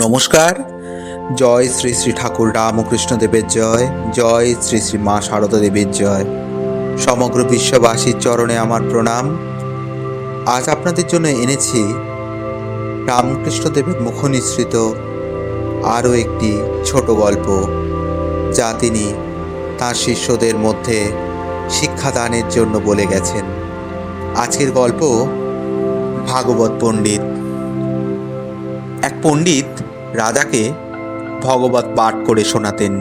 নমস্কার। জয় শ্রী শ্রী ঠাকুর রামকৃষ্ণ দেবের জয়, জয় শ্রী শ্রী মা শারদা দেবীর জয়। সমগ্র বিশ্ববাসীর চরণে আমার প্রণাম। আজ আপনাদের জন্য এনেছি রামকৃষ্ণ দেবের মুখনিসৃত আরও একটি ছোট গল্প, যা তিনি তাঁর শিষ্যদের মধ্যে শিক্ষাদানের জন্য বলে গেছেন। আজকের গল্প ভাগবত পণ্ডিত। এক পণ্ডিত রাজাকে ভগবত পাঠ করে শোনাতেন।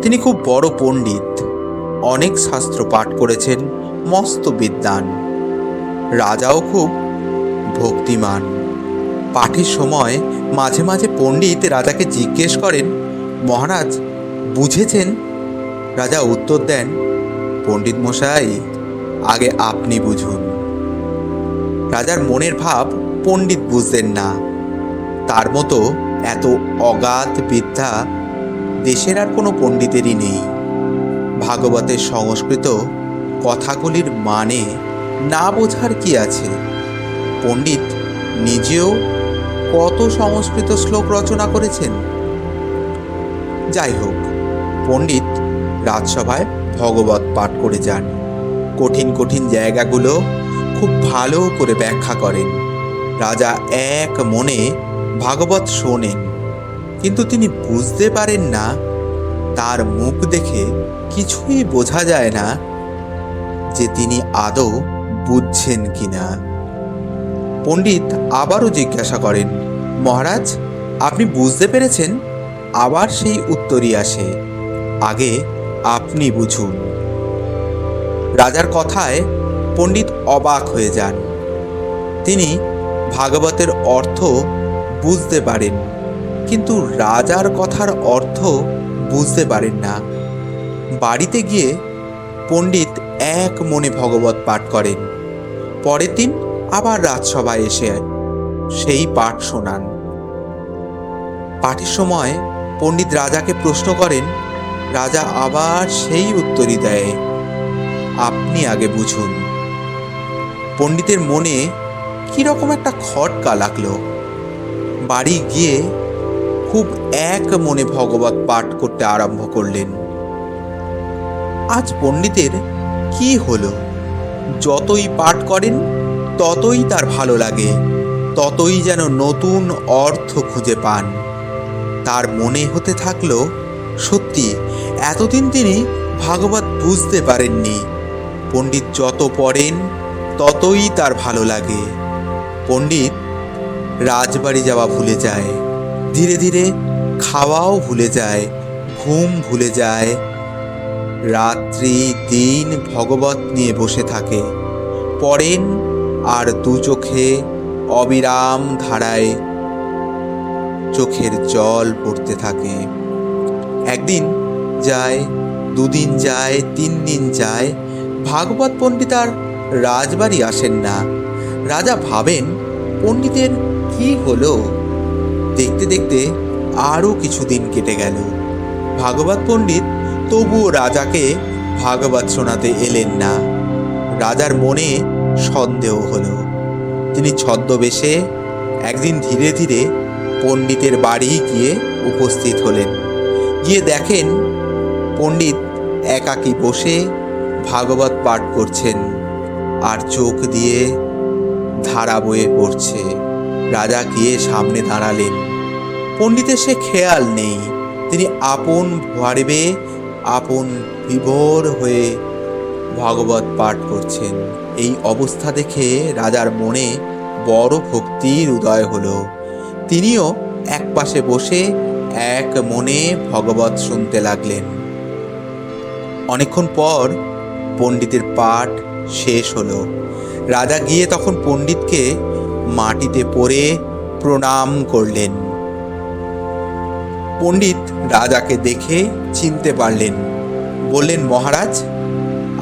তিনি খুব বড় পণ্ডিত, অনেক শাস্ত্র পাঠ করেছেন, মস্ত বিদ্বান। রাজাও খুব ভক্তিমান। পাঠের সময় মাঝে মাঝে পণ্ডিত রাজাকে জিজ্ঞেস করেন, মহারাজ বুঝেছেন? রাজা উত্তর দেন, পণ্ডিত মশাই, আগে আপনি বুঝুন। রাজার মনের ভাব পণ্ডিত বুঝতেন না। তার মতো এত অগাধ বিদ্যা দেশের আর কোনো পণ্ডিতেরই নেই। ভাগবতের সংস্কৃত কথাগুলির মানে না বোঝার কি আছে? পণ্ডিত নিজেও কত সংস্কৃত শ্লোক রচনা করেছেন। যাই হোক, পণ্ডিত রাজসভায় ভগবত পাঠ করে যান। কঠিন কঠিন জায়গাগুলো খুব ভালো করে ব্যাখ্যা করেন। রাজা এক মনে ভাগবত শোনেন, কিন্তু তিনি বুঝতে পারেন না। তার মুখ দেখে কিছুই বোঝা যায় না যে তিনি আদৌ বুঝছেন কিনা। পণ্ডিত আবারও জিজ্ঞাসা করেন, মহারাজ আপনি বুঝতে পেরেছেন? আবার সেই উত্তরই আসে, আগে আপনি বুঝুন। রাজার কথায় পণ্ডিত অবাক হয়ে যান। তিনি ভাগবতের অর্থ বুঝতে পারেন, কিন্তু রাজার কথার অর্থ বুঝতে পারেন না। বাড়িতে গিয়ে পণ্ডিত এক মনে ভগবত পাঠ করেন। পরের দিন আবার রাজসভায় এসে সেই পাঠ শোনান। পাঠের সময় পণ্ডিত রাজাকে প্রশ্ন করেন। রাজা আবার সেই উত্তরই দেয়, আপনি আগে বুঝুন। পণ্ডিতের মনে কিরকম একটা খটকা লাগলো। বাড়ি গিয়ে খুব এক মনে ভগবত পাঠ করতে আরম্ভ করলেন। আজ পণ্ডিতের কি হলো? যতই পাঠ করেন ততই তার ভালো লাগে, ততই যেন নতুন অর্থ খুঁজে পান। তার মনে হতে থাকলো, সত্যি এতদিন তিনি ভাগবত বুঝতে পারেননি। পণ্ডিত যত পড়েন ততই তার ভালো লাগে। পণ্ডিত রাজবাড়ি যাওয়া ভুলে যায়, ধীরে ধীরে খাওয়াও ভুলে যায়, ঘুম ভুলে যায়। রাত্রি দিন ভগবত নিয়ে বসে থাকে, পড়েন আর দু চোখে অবিরাম ধারায় চোখের জল পড়তে থাকে। একদিন যায়, দুদিন যায়, 3 দিন যায়, ভাগবত পণ্ডিত আর রাজবাড়ি আসেন না। রাজা ভাবেন, পণ্ডিতের কি হলো? দেখতে দেখতে আরও কিছুদিন কেটে গেল। ভাগবত পণ্ডিত তবুও রাজাকে ভাগবত শোনাতে এলেন না। রাজার মনে সন্দেহ হলো। তিনি ছদ্মবেশে একদিন ধীরে ধীরে পণ্ডিতের বাড়ি গিয়ে উপস্থিত হলেন। গিয়ে দেখেন পণ্ডিত একাকী বসে ভাগবত পাঠ করছেন, আর চোখ দিয়ে ধারা বয়ে পড়ছে। রাজা গিয়ে সামনে দাঁড়ালেন। পণ্ডিতের সে খেয়াল নেই। তিনি আপন ভাবে আপন বিভোর হয়ে ভাগবত পাঠ করছেন। এই অবস্থা দেখে রাজার মনে বড় ভক্তির উদয় হলো। তিনিও এক পাশে বসে এক মনে ভগবত শুনতে লাগলেন। অনেকক্ষণ পর পণ্ডিতের পাঠ শেষ হলো। রাজা গিয়ে তখন পণ্ডিতকে মাটিতে পড়ে প্রণাম করলেন। পণ্ডিত রাজাকে দেখে চিনতে পারলেন। বললেন, মহারাজ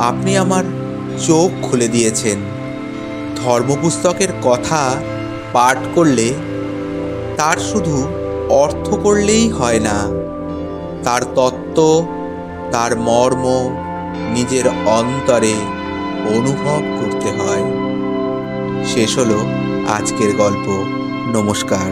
আপনি আমার চোখ খুলে দিয়েছেন। ধর্মপুস্তকের কথা পাঠ করলে তার শুধু অর্থ করলেই হয় না, তার তত্ত্ব, তার মর্ম নিজের অন্তরে অনুভব করতে হয়। শেষ হলো আজকের গল্প। নমস্কার।